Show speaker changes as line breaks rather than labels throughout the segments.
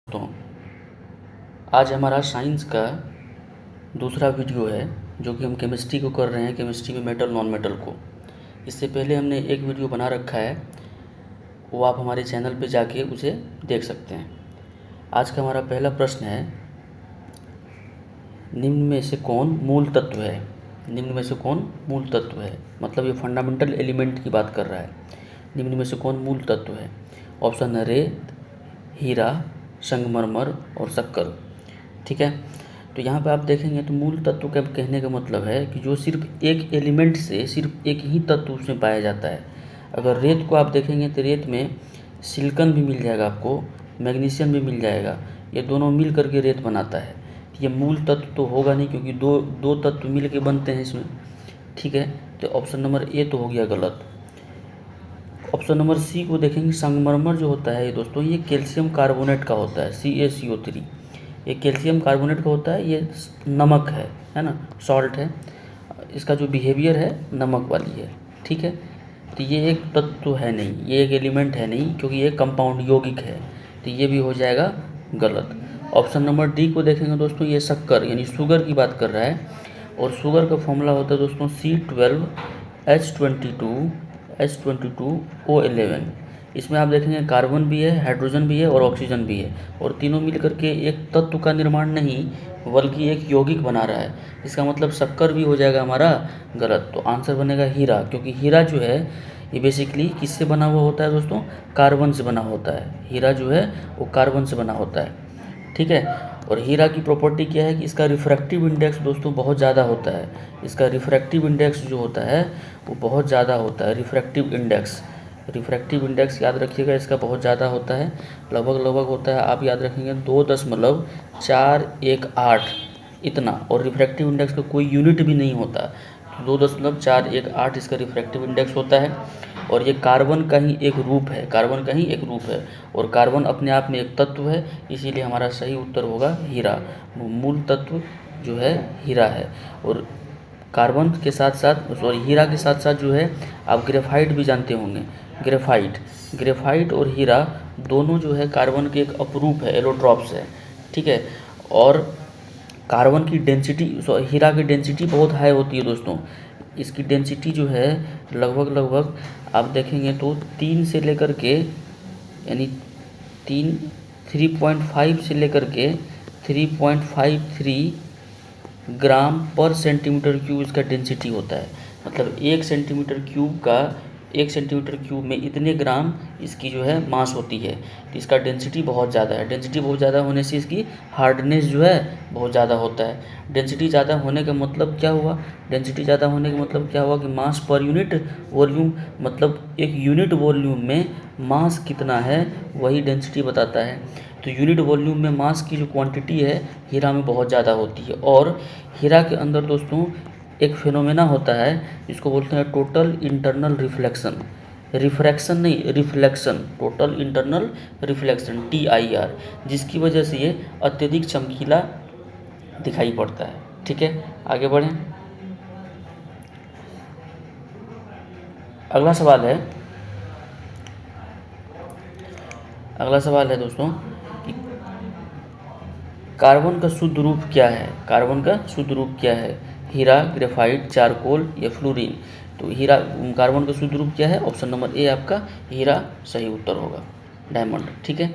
दोस्तों, आज हमारा साइंस का दूसरा वीडियो है जो कि हम केमिस्ट्री को कर रहे हैं। केमिस्ट्री में मेटल नॉन मेटल को इससे पहले हमने एक वीडियो बना रखा है, वो आप हमारे चैनल पे जाके उसे देख सकते हैं। आज का हमारा पहला प्रश्न है, निम्न में से कौन मूल तत्व है। निम्न में से कौन मूल तत्व है, मतलब ये फंडामेंटल एलिमेंट की बात कर रहा है। निम्न में से कौन मूल तत्व है। ऑप्शन है रेत, हीरा, संगमरमर और शक्कर। ठीक है, तो यहाँ पे आप देखेंगे तो मूल तत्व का कहने का मतलब है कि जो सिर्फ एक एलिमेंट से सिर्फ एक ही तत्व उसमें पाया जाता है। अगर रेत को आप देखेंगे तो रेत में सिलिकॉन भी मिल जाएगा, आपको मैग्नीशियम भी मिल जाएगा, ये दोनों मिल करके रेत बनाता है। ये मूल तत्व तो होगा नहीं, क्योंकि दो तत्व मिल के बनते हैं इसमें। ठीक है, तो ऑप्शन नंबर ए तो हो गया गलत। ऑप्शन नंबर सी को देखेंगे, संगमरमर जो होता है ये दोस्तों, ये कैल्शियम कार्बोनेट का होता है, CaCO3। ये कैल्शियम कार्बोनेट का होता है, ये नमक है ना, सॉल्ट है। इसका जो बिहेवियर है नमक वाली है। ठीक है, तो ये एक तत्व तो है नहीं, ये एक एलिमेंट है नहीं, क्योंकि ये कंपाउंड यौगिक है, तो ये भी हो जाएगा गलत। ऑप्शन नंबर डी को देखेंगे दोस्तों, ये शक्कर यानी शुगर की बात कर रहा है, और शुगर का फॉर्मूला होता है दोस्तों C12H22O11। इसमें आप देखेंगे कार्बन भी है, हाइड्रोजन भी है और ऑक्सीजन भी है, और तीनों मिल करके एक तत्व का निर्माण नहीं बल्कि एक यौगिक बना रहा है। इसका मतलब शक्कर भी हो जाएगा हमारा गलत। तो आंसर बनेगा हीरा, क्योंकि हीरा जो है ये बेसिकली किससे बना हुआ होता है दोस्तों, कार्बन से बना होता है। हीरा जो है वो कार्बन से बना होता है। ठीक है, और हीरा की प्रॉपर्टी क्या है कि इसका रिफ्रैक्टिव इंडेक्स दोस्तों बहुत ज़्यादा होता है। इसका रिफ्रैक्टिव इंडेक्स जो होता है वो बहुत ज़्यादा होता है। रिफ्रैक्टिव इंडेक्स याद रखिएगा, इसका बहुत ज़्यादा होता है, लगभग होता है, आप याद रखेंगे 2.418 इतना। और रिफ्रैक्टिव इंडेक्स का कोई यूनिट भी नहीं होता, 2.418 इसका रिफ्रैक्टिव इंडेक्स होता है। और ये कार्बन का ही एक रूप है, और कार्बन अपने आप में एक तत्व है, इसीलिए हमारा सही उत्तर होगा हीरा। मूल तत्व जो है हीरा है। और कार्बन के साथ साथ हीरा के साथ साथ जो है आप ग्रेफाइट भी जानते होंगे। ग्रेफाइट और हीरा दोनों जो है कार्बन के एक अपरूप है, एलोट्रॉप्स है। ठीक है, और कार्बन की डेंसिटी, हीरा की डेंसिटी बहुत हाई होती है दोस्तों। इसकी डेंसिटी जो है लगभग आप देखेंगे तो 3 से लेकर के यानी 3.5 से लेकर के 3.53 ग्राम पर सेंटीमीटर क्यूब इसका डेंसिटी होता है। मतलब 1 सेंटीमीटर क्यूब में इतने ग्राम इसकी जो है मास होती है। तो इसका डेंसिटी बहुत ज़्यादा है। डेंसिटी बहुत ज़्यादा होने से इसकी हार्डनेस जो है बहुत ज़्यादा होता है। डेंसिटी ज़्यादा होने का मतलब क्या हुआ, कि मास पर यूनिट वॉल्यूम, मतलब एक यूनिट वॉल्यूम में मास कितना है वही डेंसिटी बताता है। तो यूनिट वॉल्यूम में मास की जो क्वांटिटी है हीरा में बहुत ज़्यादा होती है। और हीरा के अंदर दोस्तों एक फिनोमेना होता है, इसको बोलते हैं total internal reflection. Total internal reflection TIR, जिसकी वजह से ये अत्यधिक चमकीला दिखाई पड़ता है। ठीक है, आगे बढ़ें। अगला सवाल है दोस्तों कि कार्बन का शुद्ध रूप क्या है। हीरा, ग्रेफाइट, चारकोल या फ्लोरीन। तो कार्बन का शुद्ध रूप क्या है, ऑप्शन नंबर ए आपका हीरा सही उत्तर होगा, डायमंड। ठीक है,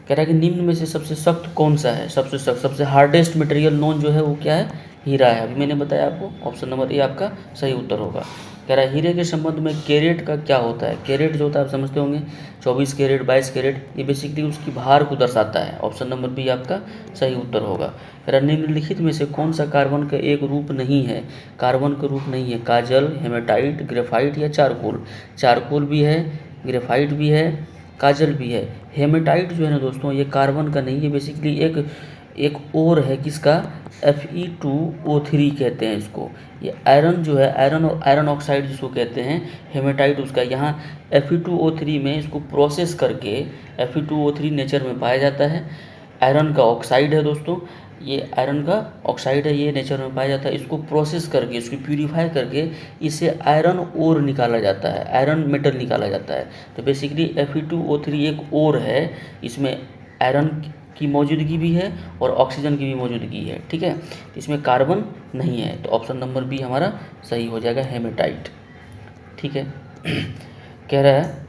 कह रहा है कि निम्न में से सबसे सख्त कौन सा है। सबसे हार्डेस्ट मटेरियल नोन जो है वो क्या है, हीरा है। अभी मैंने बताया आपको, ऑप्शन नंबर ए आपका सही उत्तर होगा। कह रहा है हीरे के संबंध में कैरेट का क्या होता है। कैरेट जो होता है आप समझते होंगे, 24 कैरेट, 22 कैरेट, ये बेसिकली उसकी भार को दर्शाता है। ऑप्शन नंबर बी आपका सही उत्तर होगा। कह रहा निम्नलिखित में से कौन सा कार्बन का एक रूप नहीं है। काजल, हेमेटाइट, ग्रेफाइट या चारकोल। चारकोल भी है, ग्रेफाइट भी है, काजल भी है। हेमेटाइट जो है ना दोस्तों, ये कार्बन का नहीं है, बेसिकली एक और है, किसका, Fe2O3 कहते हैं इसको। ये आयरन जो है, आयरन ऑक्साइड जिसको कहते हैं, हेमेटाइट उसका। यहाँ Fe2O3 में इसको प्रोसेस करके Fe2O3 नेचर में पाया जाता है। आयरन का ऑक्साइड है दोस्तों। ये आयरन का ऑक्साइड है, ये नेचर में पाया जाता है। इसको प्रोसेस करके, इसको प्यूरीफाई करके इसे आयरन ओर निकाला जाता है, आयरन मेटल निकाला जाता है। तो बेसिकली Fe2O3 एक ओर है, इसमें आयरन की मौजूदगी भी है और ऑक्सीजन की भी मौजूदगी है। ठीक है, इसमें कार्बन नहीं है, तो ऑप्शन नंबर बी हमारा सही हो जाएगा, हेमेटाइट। ठीक है कह रहा है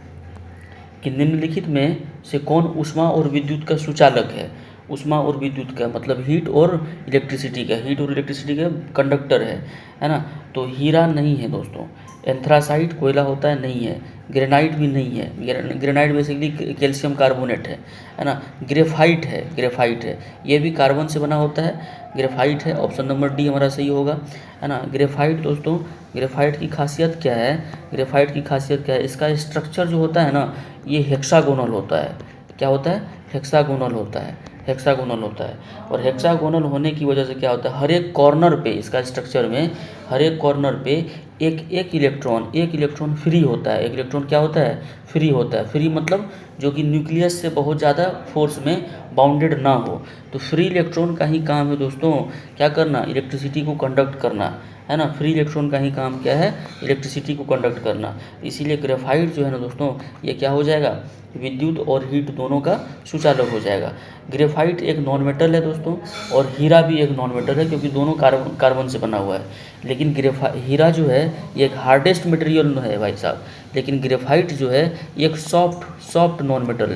कि निम्नलिखित में से कौन ऊष्मा और विद्युत का सुचालक है। ऊष्मा और विद्युत का मतलब हीट और इलेक्ट्रिसिटी का, हीट और इलेक्ट्रिसिटी का कंडक्टर है ना। तो हीरा नहीं है दोस्तों, एंथ्रासाइट कोयला होता है, नहीं है। ग्रेनाइट भी नहीं है, ग्रेनाइट बेसिकली कैल्शियम कार्बोनेट है ना। ग्रेफाइट है, ये भी कार्बन से बना होता है, ग्रेफाइट है। ऑप्शन नंबर डी हमारा सही होगा, है ना। ग्रेफाइट दोस्तों, ग्रेफाइट की खासियत क्या है, ग्रेफाइट की खासियत क्या है, इसका स्ट्रक्चर जो होता है ना, ये हेक्सागोनल होता है। क्या होता है, हेक्सागोनल होता है, हेक्सागोनल होता है। और हेक्सागोनल होने की वजह से क्या होता है, हर एक कॉर्नर पे, इसका स्ट्रक्चर में हर एक कॉर्नर पे एक इलेक्ट्रॉन फ्री होता है। एक इलेक्ट्रॉन क्या होता है, फ्री होता है। फ्री मतलब जो कि न्यूक्लियस से बहुत ज़्यादा फोर्स में बाउंडेड ना हो। तो फ्री इलेक्ट्रॉन का ही काम है दोस्तों क्या करना, इलेक्ट्रिसिटी को कंडक्ट करना, है ना। फ्री इलेक्ट्रॉन का ही काम क्या है, इलेक्ट्रिसिटी को कंडक्ट करना। इसीलिए ग्रेफाइट जो है ना दोस्तों, ये क्या हो जाएगा, विद्युत और हीट दोनों का सुचालक हो जाएगा। ग्रेफाइट एक नॉन मेटल है दोस्तों, और हीरा भी एक नॉन मेटल है, क्योंकि दोनों कार्बन से बना हुआ है। लेकिन हीरा जो है ये एक हार्डेस्ट मटेरियल है भाई साहब, लेकिन ग्रेफाइट जो है ये एक सॉफ्ट नॉन मेटल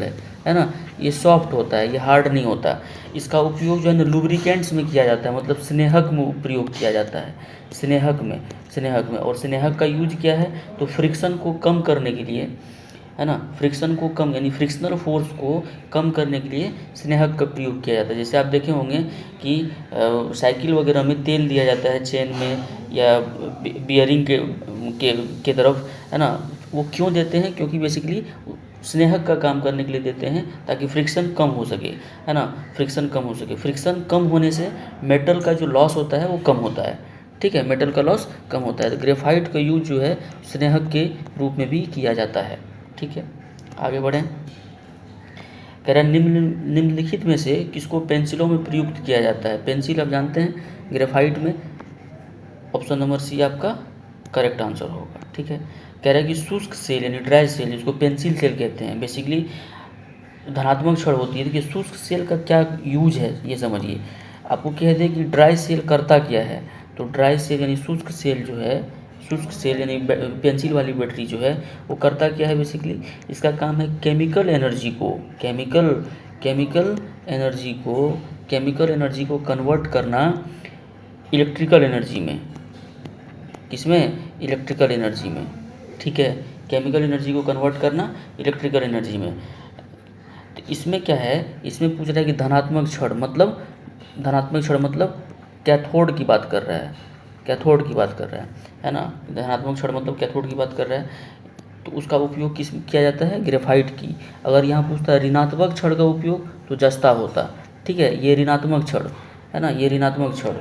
है ना। ये सॉफ्ट होता है, ये हार्ड नहीं होता। इसका उपयोग जो है ना लुब्रिकेंट्स में किया जाता है, मतलब स्नेहक में प्रयोग किया जाता है, स्नेहक में। और स्नेहक का यूज क्या है, तो फ्रिक्शन को कम करने के लिए, है ना। फ्रिक्शन को कम, यानी फ्रिक्शनल फोर्स को कम करने के लिए स्नेहक का प्रयोग किया जाता है। जैसे आप देखे होंगे कि साइकिल वगैरह में तेल दिया जाता है चेन में या बियरिंग के तरफ, है ना। वो क्यों देते हैं, क्योंकि बेसिकली स्नेहक का काम करने के लिए देते हैं, ताकि फ्रिक्शन कम हो सके, है ना। फ्रिक्शन कम हो सके, फ्रिक्शन कम होने से मेटल का जो लॉस होता है वो कम होता है। ठीक है, मेटल का लॉस कम होता है। तो ग्रेफाइट का यूज जो है स्नेहक के रूप में भी किया जाता है। ठीक है, आगे बढ़ें। कह रहा है निम्नलिखित में से किसको पेंसिलों में प्रयुक्त किया जाता है। पेंसिल आप जानते हैं ग्रेफाइट में, ऑप्शन नंबर सी आपका करेक्ट आंसर होगा। ठीक है, कह रहा है कि शुष्क सेल यानी ड्राई सेल, जिसको पेंसिल सेल कहते हैं, बेसिकली धनात्मक क्षण होती है। देखिए शुष्क सेल का क्या यूज है ये समझिए। आपको कह दें कि ड्राई सेल करता क्या है, तो ड्राई सेल यानी शुष्क सेल जो है, शुष्क सेल यानी पेंसिल वाली बैटरी जो है वो करता क्या है, बेसिकली इसका काम है केमिकल एनर्जी को कन्वर्ट करना इलेक्ट्रिकल एनर्जी में। किसमें, इलेक्ट्रिकल एनर्जी में। ठीक है, केमिकल एनर्जी को कन्वर्ट करना इलेक्ट्रिकल एनर्जी में। तो इसमें क्या है, इसमें पूछ रहा है कि धनात्मक क्षण मतलब कैथोड की बात कर रहा है ना। धनात्मक क्षण मतलब कैथोड की बात कर रहा है। तो उसका उपयोग किस किया जाता है, ग्रेफाइट की। अगर यहाँ पूछता है ऋणात्मक क्षण का उपयोग, तो जस्ता होता। ठीक है, ये ऋणात्मक क्षण है ना, ये ऋणात्मक क्षण।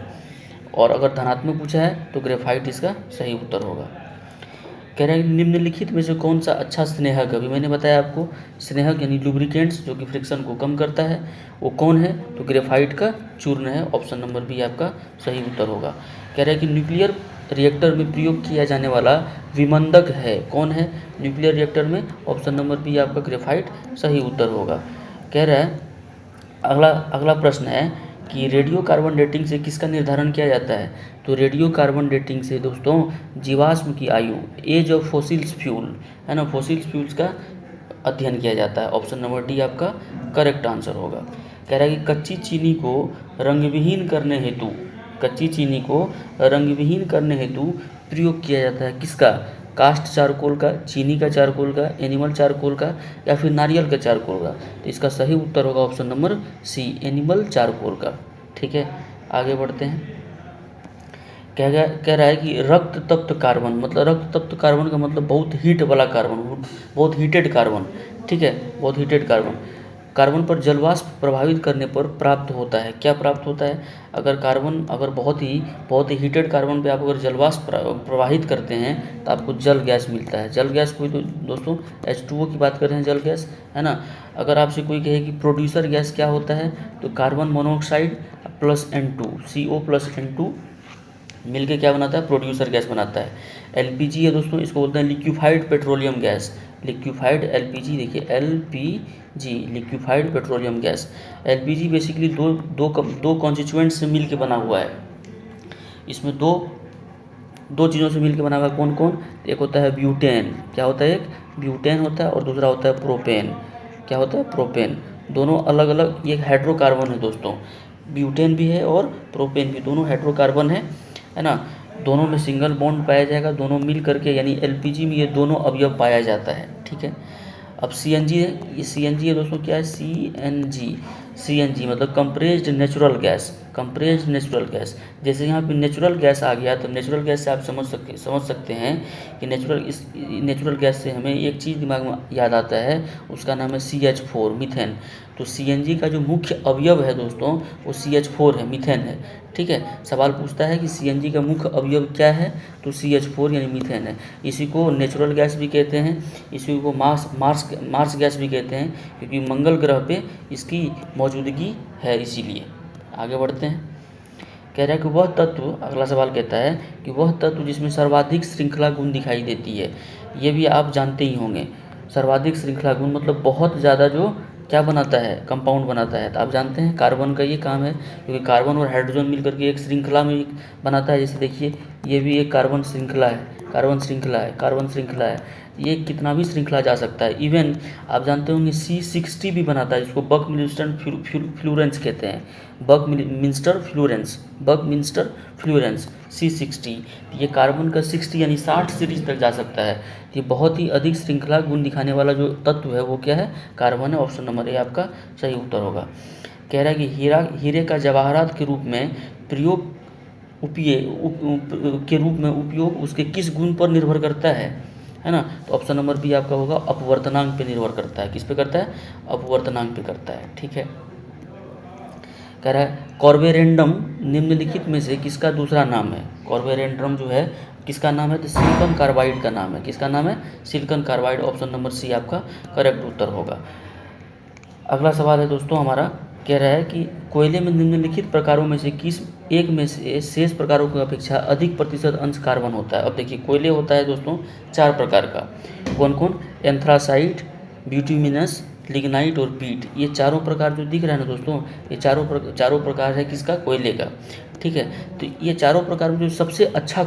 और अगर धनात्मक पूछा है तो ग्रेफाइट इसका सही उत्तर होगा। कह रहे हैं निम्नलिखित में से कौन सा अच्छा स्नेहक, अभी मैंने बताया आपको स्नेहक यानी लुब्रिकेंट्स जो कि फ्रिक्शन को कम करता है, वो कौन है, तो ग्रेफाइट का चूर्ण है। ऑप्शन नंबर बी आपका सही उत्तर होगा। कह रहे हैं कि न्यूक्लियर रिएक्टर में प्रयोग किया जाने वाला विमंदक है, कौन है न्यूक्लियर रिएक्टर में, ऑप्शन नंबर बी आपका ग्रेफाइट सही उत्तर होगा। कह रहा है अगला प्रश्न है कि रेडियो कार्बन डेटिंग से किसका निर्धारण किया जाता है। तो रेडियो कार्बन डेटिंग से दोस्तों जीवाश्म की आयु, एज ऑफ फॉसिल्स फ्यूल, है ना, फॉसिल्स फ्यूल्स का अध्ययन किया जाता है। ऑप्शन नंबर डी आपका करेक्ट आंसर होगा। कह रहा है कि कच्ची चीनी को रंगविहीन करने हेतु प्रयोग किया जाता है किसका, कास्ट चारकोल का, चीनी का चारकोल का, एनिमल चारकोल का, या फिर नारियल का चारकोल का। तो इसका सही उत्तर होगा option number C, animal charcoal का। ठीक है, आगे बढ़ते हैं। कह रहा है कि रक्त तप्त कार्बन, मतलब रक्त तप्त कार्बन का मतलब बहुत हीट वाला कार्बन, बहुत हीटेड कार्बन। ठीक है, बहुत हीटेड कार्बन पर जलवाष्प प्रभावित करने पर प्राप्त होता है। क्या प्राप्त होता है, अगर बहुत ही हीटेड कार्बन पे आप अगर जलवाष्प प्रवाहित करते हैं तो आपको जल गैस मिलता है। जल गैस कोई, तो दोस्तों H2O की बात कर रहे हैं, जल गैस, है ना। अगर आपसे कोई कहे कि प्रोड्यूसर गैस क्या होता है, तो carbon monoxide plus N2, CO plus N2 मिलके क्या बनाता है, प्रोड्यूसर गैस बनाता है। एलपीजी है दोस्तों, इसको बोलते हैं liquefied petroleum gas, liquefied LPG, देखिए LPG liquefied petroleum gas. LPG basically दो कॉन्स्टिट्यूएंट से मिल के बना हुआ है, इसमें दो चीज़ों से मिल के बना हुआ है। कौन कौन, एक होता है ब्यूटेन, क्या होता है, एक ब्यूटेन होता है और दूसरा होता है प्रोपेन, क्या होता है, प्रोपेन। दोनों अलग अलग, ये हाइड्रोकार्बन है दोस्तों, ब्यूटेन भी है और प्रोपेन भी, दोनों हाइड्रोकार्बन है ना। दोनों में सिंगल बॉन्ड पाया जाएगा, दोनों मिल करके, यानी एलपीजी में ये दोनों अवयव पाया जाता है, ठीक है। अब सीएनजी है, ये सीएनजी है दोस्तों, क्या है, सीएनजी मतलब compressed natural gas, compressed natural gas. जैसे यहाँ पे नेचुरल गैस आ गया, तो नेचुरल गैस से आप समझ सकते हैं कि नेचुरल गैस से हमें एक चीज़ दिमाग में याद आता है, उसका नाम है CH4, मीथेन। तो सीएनजी का जो मुख्य अवयव है दोस्तों, वो CH4 है, मीथेन है, ठीक है। सवाल पूछता है कि सीएनजी का मुख्य अवयव क्या है, तो CH4 यानी मीथेन है। इसी को नेचुरल गैस भी कहते हैं, इसी को मार्स गैस भी कहते हैं, क्योंकि मंगल ग्रह पे इसकी मौजूदगी है, इसीलिए। आगे बढ़ते हैं, कह रहा है कि वह तत्व, अगला सवाल कहता है कि वह तत्व जिसमें सर्वाधिक श्रृंखला गुण दिखाई देती है। ये भी आप जानते ही होंगे, सर्वाधिक श्रृंखला गुण मतलब बहुत ज़्यादा जो क्या बनाता है, कंपाउंड बनाता है। तो आप जानते हैं कार्बन का ये काम है, क्योंकि कार्बन और हाइड्रोजन मिलकर के एक श्रृंखला में बनाता है। जैसे देखिए, ये भी एक कार्बन श्रृंखला है, ये कितना भी श्रृंखला जा सकता है। इवन आप जानते होंगे C60 भी बनाता है, जिसको बकमिंस्टर फ्लोरेंस कहते हैं, बकमिंस्टर फ्लोरेंस C60। ये कार्बन का 60 यानी 60 सीरीज तक जा सकता है। ये बहुत ही अधिक श्रृंखला गुण दिखाने वाला जो तत्व है वो क्या है, कार्बन है। ऑप्शन नंबर ए आपका सही उत्तर होगा। कह रहा है कि हीरे का जवाहरात के रूप में उपयोग उसके किस गुण पर निर्भर करता है ना। तो ऑप्शन नंबर बी आपका होगा, अपवर्तनांक पे निर्भर करता है। किस पे करता है, अपवर्तनांक पे करता है, ठीक है। कह रहा है कार्बोरेंडम निम्नलिखित में से किसका दूसरा नाम है। कार्बोरेंडम जो है किसका नाम है, तो सिलिकॉन कार्बाइड का नाम है। किसका नाम है, silicon carbide. Option number C आपका करेक्ट उत्तर होगा। अगला सवाल है दोस्तों हमारा, कह रहा है कि कोयले में निम्नलिखित प्रकारों में से किस एक में से शेष प्रकारों की अपेक्षा अधिक प्रतिशत अंश कार्बन होता है। अब देखिए, कोयले होता है दोस्तों 4 प्रकार का। कौन कौन, एंथ्रासाइट, ब्यूटिमिनस, लिग्नाइट और पीट। ये चारों प्रकार जो दिख रहा है ना दोस्तों, ये चारों प्रकार है किसका, कोयले का, ठीक है। तो ये चारों प्रकार में जो सबसे अच्छा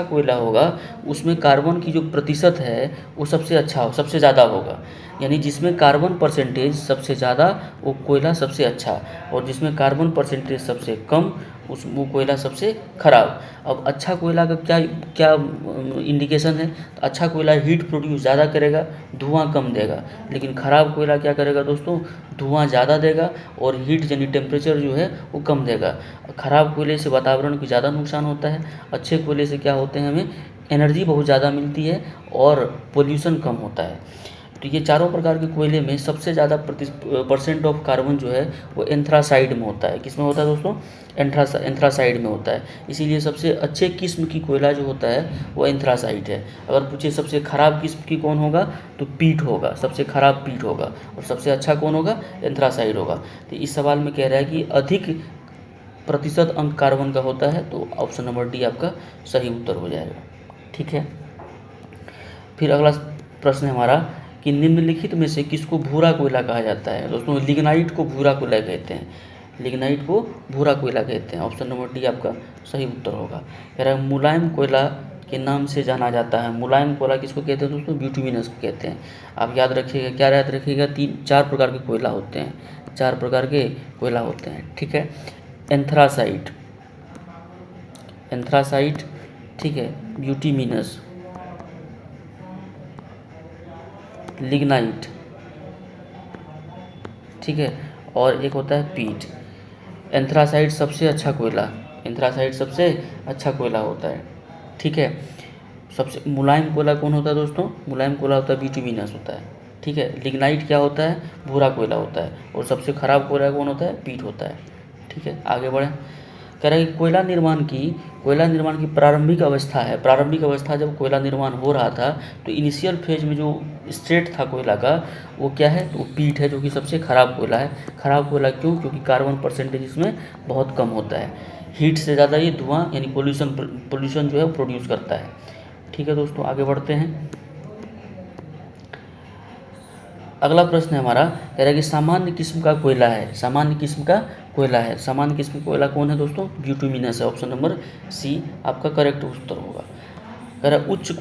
कोयला होगा, उसमें कार्बन की जो प्रतिशत है वो सबसे ज़्यादा होगा। यानी जिसमें कार्बन परसेंटेज सबसे ज़्यादा वो कोयला सबसे अच्छा, और जिसमें कार्बन परसेंटेज सबसे कम वो कोयला सबसे खराब। अब अच्छा कोयला का क्या इंडिकेशन है, तो अच्छा कोयला हीट प्रोड्यूस ज़्यादा करेगा, धुआं कम देगा। लेकिन ख़राब कोयला क्या करेगा दोस्तों, धुआं ज़्यादा देगा और हीट यानी टेम्परेचर जो है वो कम देगा। ख़राब कोयले से वातावरण को ज़्यादा नुकसान होता है, अच्छे कोयले से क्या होते हैं, हमें एनर्जी बहुत ज़्यादा मिलती है और पोल्यूशन कम होता है। तो ये चारों प्रकार के कोयले में सबसे ज़्यादा परसेंट ऑफ कार्बन जो है वो एंथ्रासाइड में होता है। किस में होता है दोस्तों, एंथ्रासाइड में होता है। इसीलिए सबसे अच्छे किस्म की कोयला जो होता है वो एंथ्रासाइड है। अगर पूछे सबसे खराब किस्म की कौन होगा, तो पीट होगा, सबसे खराब पीट होगा, और सबसे अच्छा कौन होगा, एंथ्रासाइड होगा। तो इस सवाल में कह रहा है कि अधिक प्रतिशत अंक कार्बन का होता है, तो ऑप्शन नंबर डी आपका सही उत्तर हो जाएगा, ठीक है। फिर अगला प्रश्न है हमारा कि निम्नलिखित में से किसको भूरा कोयला कहा जाता है। दोस्तों लिग्नाइट को भूरा कोयला कहते हैं, लिग्नाइट को भूरा कोयला कहते हैं। ऑप्शन नंबर डी आपका सही उत्तर होगा। कह रहा है मुलायम कोयला के नाम से जाना जाता है। मुलायम कोयला किसको कहते हैं दोस्तों, ब्यूटिमिनस को कहते हैं। आप याद रखिएगा, क्या याद रखिएगा, 4 प्रकार के कोयला होते हैं, 4 प्रकार के कोयला होते हैं, ठीक है। एंथ्रासाइट, ठीक है, ब्यूटिमिनस, लिग्नाइट, ठीक है, और एक होता है पीट। एंथ्रासाइट सबसे अच्छा कोयला होता है, ठीक है। सबसे मुलायम कोयला कौन होता है दोस्तों, मुलायम कोयला होता है ब्यूटिमिनस होता है, ठीक है। लिग्नाइट क्या होता है, भूरा कोयला होता है, और सबसे खराब कोयला कौन होता है, पीट होता है, ठीक है। आगे बढ़ें। कह रहा है कि कोयला कोयला निर्माण की प्रारंभिक अवस्था है। प्रारंभिक अवस्था जब कोयला निर्माण हो रहा था तो इनिशियल फेज में जो स्टेट था कोयला का वो क्या है, तो पीट है, जो कि सबसे ख़राब कोयला है। ख़राब कोयला क्यों? क्योंकि कार्बन परसेंटेज इसमें बहुत कम होता है। हीट से ज़्यादा ये धुआं यानी पोल्यूशन जो है प्रोड्यूस करता है। ठीक है दोस्तों, आगे बढ़ते हैं। अगला प्रश्न है हमारा, कह रहा है कि सामान्य किस्म का कोयला है। सामान्य किस्म का कोयला है। सामान्य किस्म का कोयला कौन है दोस्तों? ब्यूटुमिनस है। ऑप्शन नंबर सी आपका करेक्ट उत्तर होगा। कह रहा है उच्च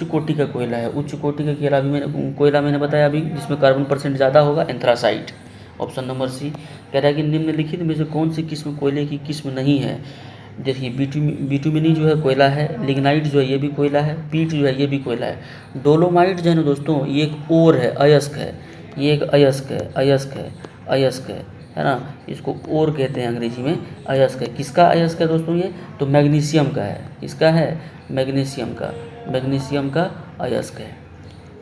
कोटि का कोयला है। उच्च कोटि का कोयला मैंने बताया अभी, जिसमें कार्बन परसेंट ज़्यादा होगा, एंथ्रासाइट। ऑप्शन नंबर सी। कह रहा है कि निम्नलिखित में से कौन सी किस्म कोयले की किस्म नहीं है? देखिए, बिटुमिनी जो है कोयला है, लिग्नाइट जो है ये भी कोयला है, पीट जो है ये भी कोयला है। डोलोमाइट जो है ना दोस्तों, ये एक ओर है, अयस्क है। ये एक अयस्क है ना, इसको ओर कहते हैं अंग्रेजी में, अयस्क है। किसका अयस्क है दोस्तों? ये तो मैग्नीशियम का है। किसका है? मैग्नीशियम का अयस्क है।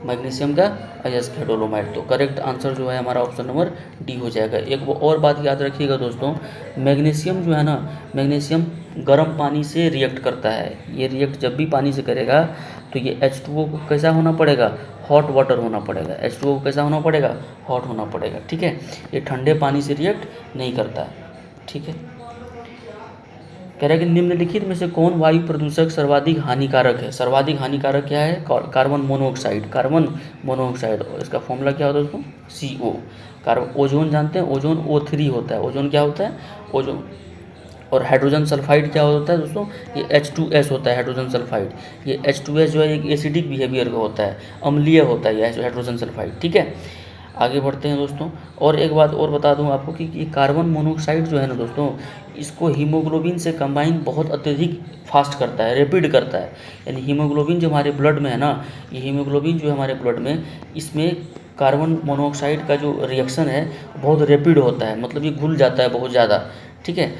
मैग्नीशियम का अयस्क है डोलोमाइट। तो करेक्ट आंसर जो है हमारा ऑप्शन नंबर डी हो जाएगा। एक वो और बात याद रखिएगा दोस्तों, मैग्नीशियम जो है ना, मैग्नीशियम गर्म पानी से रिएक्ट करता है। ये रिएक्ट जब भी पानी से करेगा तो ये H2O को कैसा होना पड़ेगा? हॉट वाटर होना पड़ेगा। H2O को कैसा होना पड़ेगा? हॉट होना पड़ेगा। ठीक है, ये ठंडे पानी से रिएक्ट नहीं करता। ठीक है, कह रहा है कि निम्नलिखित में से कौन वायु प्रदूषक सर्वाधिक हानिकारक है? सर्वाधिक हानिकारक क्या है? Carbon monoxide. इसका फॉर्मूला क्या होता है दोस्तों? CO। ओजोन जानते हैं, ओजोन O3 होता है। ओजोन क्या होता है? ओजोन। और हाइड्रोजन सल्फाइड क्या होता है दोस्तों? ये H2S होता है, हाइड्रोजन सल्फाइड। ये H2S जो है एक एसिडिक बिहेवियर का होता है, अम्लीय होता है ये हाइड्रोजन सल्फाइड। ठीक है, आगे बढ़ते हैं दोस्तों। और एक बात और बता दूं आपको कि ये कार्बन मोनोऑक्साइड जो है ना दोस्तों, इसको हीमोग्लोबिन से कंबाइन बहुत अत्यधिक फास्ट करता है, रैपिड करता है। यानी हीमोग्लोबिन जो हमारे ब्लड में है ना, ये हीमोग्लोबिन जो है हमारे ब्लड में, इसमें कार्बन मोनोऑक्साइड का जो रिएक्शन है बहुत रैपिड होता है, मतलब ये घुल जाता है बहुत ज़्यादा। ठीक है,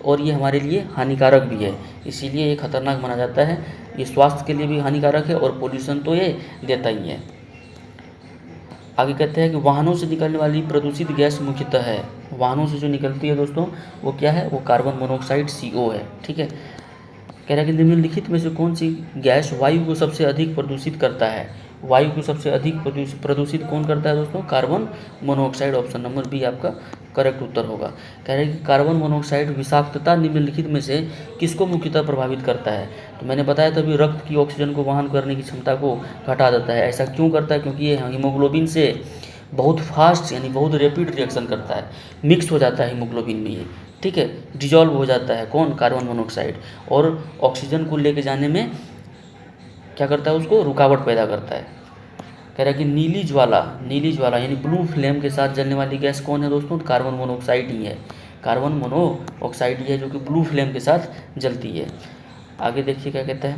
और ये हमारे लिए हानिकारक भी है, इसीलिए ये खतरनाक माना जाता है। ये स्वास्थ्य के लिए भी हानिकारक है और पोल्यूशन तो ये देता ही है। आगे कहते हैं कि वाहनों से निकलने वाली प्रदूषित गैस मुख्यतः है। वाहनों से जो निकलती है दोस्तों वो क्या है? वो कार्बन मोनोऑक्साइड CO है। ठीक है, कह रहा है कि निम्नलिखित में से कौन सी गैस वायु को सबसे अधिक प्रदूषित करता है? वायु को सबसे अधिक प्रदूषित कौन करता है दोस्तों? Carbon monoxide. Option number B आपका करेक्ट उत्तर होगा। कह रहे हैं कि कार्बन मोनोऑक्साइड विषाक्तता निम्नलिखित में से किसको मुख्यतः प्रभावित करता है? तो मैंने बताया था अभी, रक्त की ऑक्सीजन को वहन करने की क्षमता को घटा देता है। ऐसा क्यों करता है? क्योंकि ये हीमोग्लोबिन से बहुत फास्ट यानी बहुत रैपिड रिएक्शन करता है, मिक्स हो जाता है हीमोग्लोबिन में ये। ठीक है, डिजॉल्व हो जाता है कौन? Carbon monoxide. और ऑक्सीजन को लेके जाने में क्या करता है? उसको रुकावट पैदा करता है। कह रहा है कि नीली ज्वाला यानी ब्लू फ्लेम के साथ जलने वाली गैस कौन है दोस्तों? कार्बन मोनोऑक्साइड ही है। कार्बन मोनोऑक्साइड ही है जो कि ब्लू फ्लेम के साथ जलती है। आगे देखिए क्या कहता है।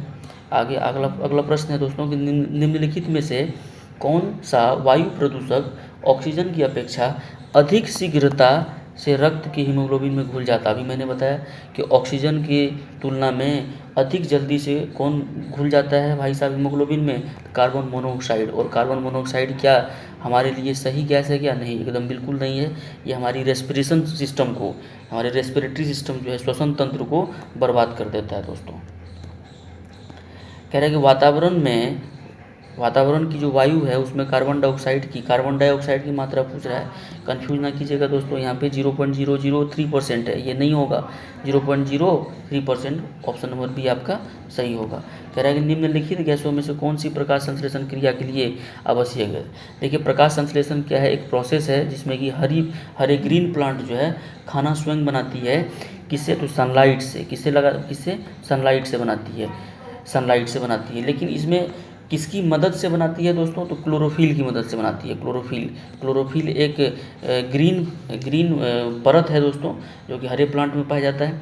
आगे अगला प्रश्न है दोस्तों कि निम्नलिखित में से कौन सा वायु प्रदूषक ऑक्सीजन की अपेक्षा अधिक शीघ्रता से रक्त की हीमोग्लोबिन में घुल जाता है? अभी मैंने बताया कि ऑक्सीजन की तुलना में अधिक जल्दी से कौन घुल जाता है भाई साहब हीमोग्लोबिन में? Carbon monoxide. और कार्बन मोनोऑक्साइड क्या हमारे लिए सही गैस है क्या? नहीं, एकदम बिल्कुल नहीं है। ये हमारी रेस्पिरेशन सिस्टम को, हमारे रेस्पिरेटरी सिस्टम जो है, श्वसन तंत्र को बर्बाद कर देता है दोस्तों। कह रहा है कि वातावरण की जो वायु है उसमें कार्बन डाइऑक्साइड की मात्रा पूछ रहा है। कंफ्यूज ना कीजिएगा दोस्तों, यहाँ पे 0.003% है, ये नहीं होगा। 0.03% ऑप्शन नंबर बी आपका सही होगा। कह रहा है कि निम्नलिखित गैसों में से कौन सी प्रकाश संश्लेषण क्रिया के लिए आवश्यक है? देखिए, प्रकाश संश्लेषण क्या है? एक प्रोसेस है जिसमें कि हरे ग्रीन प्लांट जो है खाना स्वयं बनाती है। किससे? तो सनलाइट से। किससे? सनलाइट से बनाती है। लेकिन इसमें किसकी मदद से बनाती है दोस्तों? तो क्लोरोफिल की मदद से बनाती है। क्लोरोफिल एक ग्रीन परत है दोस्तों, जो कि हरे प्लांट में पाया जाता है।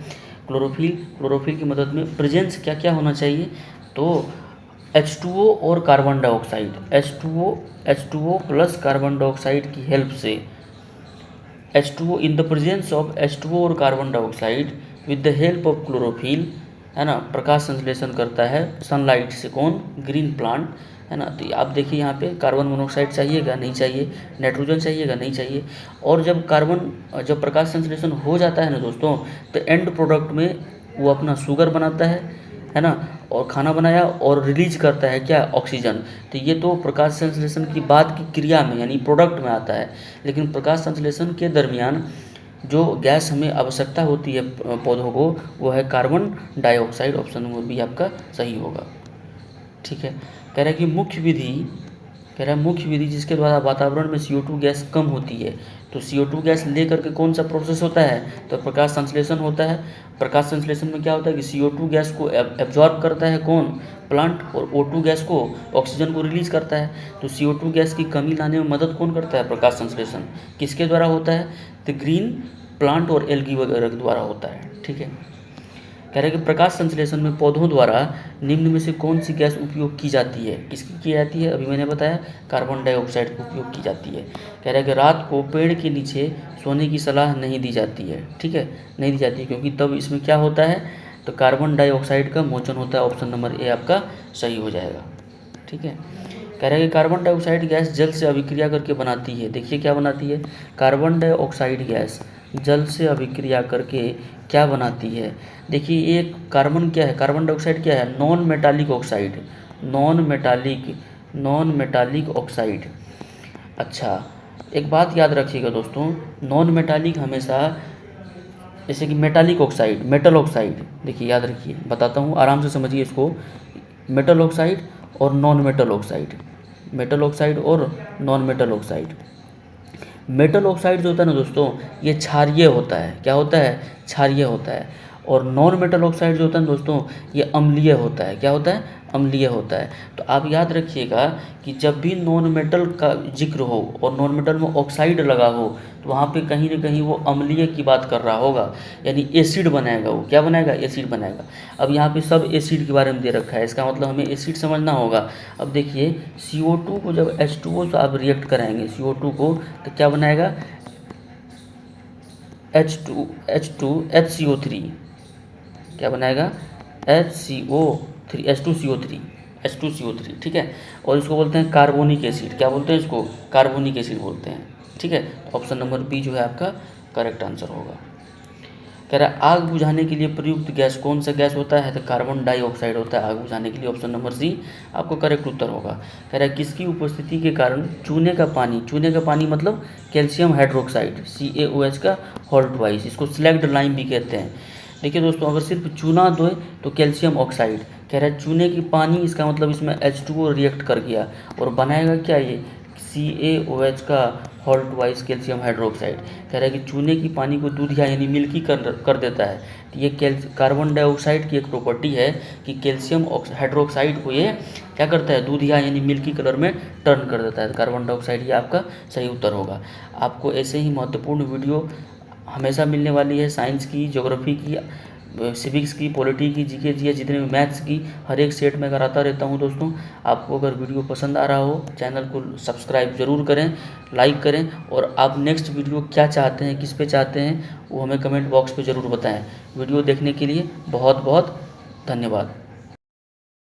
क्लोरोफिल की मदद में प्रेजेंस क्या क्या होना चाहिए? तो H2O और carbon dioxide, H2O plus carbon dioxide की हेल्प से, H2O in the presence of H2O और carbon dioxide with the help of chlorophyll, है ना, प्रकाश संश्लेषण करता है सनलाइट से। कौन? ग्रीन प्लांट, है ना। तो आप देखिए यहाँ पे कार्बन मोनोऑक्साइड चाहिएगा? नहीं चाहिए। नाइट्रोजन चाहिएगा? नहीं चाहिए। और जब प्रकाश संश्लेषण हो जाता है ना दोस्तों, तो एंड प्रोडक्ट में वो अपना शुगर बनाता है ना, और खाना बनाया और रिलीज करता है क्या, ऑक्सीजन। तो ये तो प्रकाश संश्लेषण की बाद की क्रिया में यानी प्रोडक्ट में आता है। लेकिन प्रकाश संश्लेषण के दरमियान जो गैस हमें आवश्यकता होती है पौधों को, वो है carbon dioxide. Option number B आपका सही होगा। ठीक है, कह रहा है कि मुख्य विधि जिसके द्वारा वातावरण में CO2 गैस कम होती है। तो CO2 गैस ले करके कौन सा प्रोसेस होता है, तो प्रकाश संश्लेषण होता है। प्रकाश संश्लेषण में क्या होता है कि CO2 गैस को एब्जॉर्ब करता है कौन, प्लांट, और O2 गैस को, ऑक्सीजन को रिलीज करता है। तो CO2 गैस की कमी लाने में मदद कौन करता है, प्रकाश संश्लेषण। किसके द्वारा होता है, तो ग्रीन प्लांट और एल्गी वगैरह के द्वारा होता है। ठीक है, कह रहे हैं कि प्रकाश संश्लेषण में पौधों द्वारा निम्न में से कौन सी गैस उपयोग की जाती है, किसकी की जाती है, अभी मैंने बताया कार्बन डाइऑक्साइड का उपयोग की जाती है। कह रहा है कि रात को पेड़ के नीचे सोने की सलाह नहीं दी जाती है। ठीक है, नहीं दी जाती है क्योंकि तब इसमें क्या होता है, तो कार्बन डाइऑक्साइड का मोचन होता है। ऑप्शन नंबर ए आपका सही हो जाएगा। ठीक है, कह रहा है कि कार्बन डाइऑक्साइड गैस जल से अभिक्रिया करके बनाती है। देखिए क्या बनाती है, कार्बन डाइऑक्साइड गैस जल से अभिक्रिया करके क्या बनाती है। देखिए एक कार्बन क्या है, कार्बन डाइऑक्साइड क्या है, non metallic oxide, non metallic oxide. अच्छा, एक बात याद रखिएगा दोस्तों, नॉन मेटालिक हमेशा, जैसे कि मेटालिक ऑक्साइड, मेटल ऑक्साइड, देखिए याद रखिए, बताता हूँ आराम से समझिए इसको। मेटल ऑक्साइड और non metal oxide, metal oxide और non metal oxide. Metal oxide जो होता है ना दोस्तों, ये क्षारीय होता है। क्या होता है, क्षारीय होता है। और नॉन मेटल ऑक्साइड जो होता है ना दोस्तों, ये अम्लीय होता है। क्या होता है, अम्लीय होता है। तो आप याद रखिएगा कि जब भी नॉन मेटल का जिक्र हो और नॉन मेटल में ऑक्साइड लगा हो, तो वहाँ पे कहीं ना कहीं वो अम्लीय की बात कर रहा होगा, यानी एसिड बनाएगा। वो क्या बनाएगा, एसिड बनाएगा। अब यहाँ पे सब एसिड के बारे में दे रखा है, इसका मतलब हमें एसिड समझना होगा। अब देखिए CO2 को जब H2O से आप रिएक्ट कराएंगे CO2 को, तो क्या बनाएगा, HCO3। क्या बनाएगा, H2CO3। ठीक है, और इसको बोलते हैं कार्बोनिक एसिड। क्या बोलते हैं इसको, कार्बोनिक एसिड बोलते हैं। ठीक है, ऑप्शन नंबर बी जो है आपका करेक्ट आंसर होगा। कह रहा है आग बुझाने के लिए प्रयुक्त गैस कौन सा गैस होता है, तो कार्बन डाइऑक्साइड होता है आग बुझाने के लिए। ऑप्शन नंबर सी आपको करेक्ट उत्तर होगा। कह रहा है किसकी उपस्थिति के कारण चूने का पानी मतलब कैल्शियम हाइड्रोक्साइड, CaOH का हॉल्ट वाइज, इसको स्लैग्ड लाइम भी कहते हैं। देखिए दोस्तों, अगर सिर्फ चूना दो तो कैल्शियम ऑक्साइड। कह रहा है चूने की पानी, इसका मतलब इसमें H2O रिएक्ट कर गया और बनाएगा क्या, ये CaOH का हॉल्ट वाइज कैल्शियम हाइड्रोक्साइड। कह रहा है कि चूने की पानी को दूधिया यानी मिल्की कर देता है। तो ये कार्बन डाइऑक्साइड की एक प्रॉपर्टी है कि कैल्शियम हाइड्रोक्साइड को ये क्या करता है, दूधिया यानी मिल्की कलर में टर्न कर देता है। कार्बन डाइऑक्साइड ये आपका सही उत्तर होगा। आपको ऐसे ही महत्वपूर्ण वीडियो हमेशा मिलने वाली है, साइंस की, ज्योग्राफी की, सिविक्स की, पॉलिटी की, जीके जीएस, जितने भी मैथ्स की, हर एक सेट में कराता रहता हूं दोस्तों। आपको अगर वीडियो पसंद आ रहा हो, चैनल को सब्सक्राइब ज़रूर करें, लाइक करें, और आप नेक्स्ट वीडियो क्या चाहते हैं, किस पे चाहते हैं, वो हमें कमेंट बॉक्स पे ज़रूर बताएं। वीडियो देखने के लिए बहुत बहुत धन्यवाद।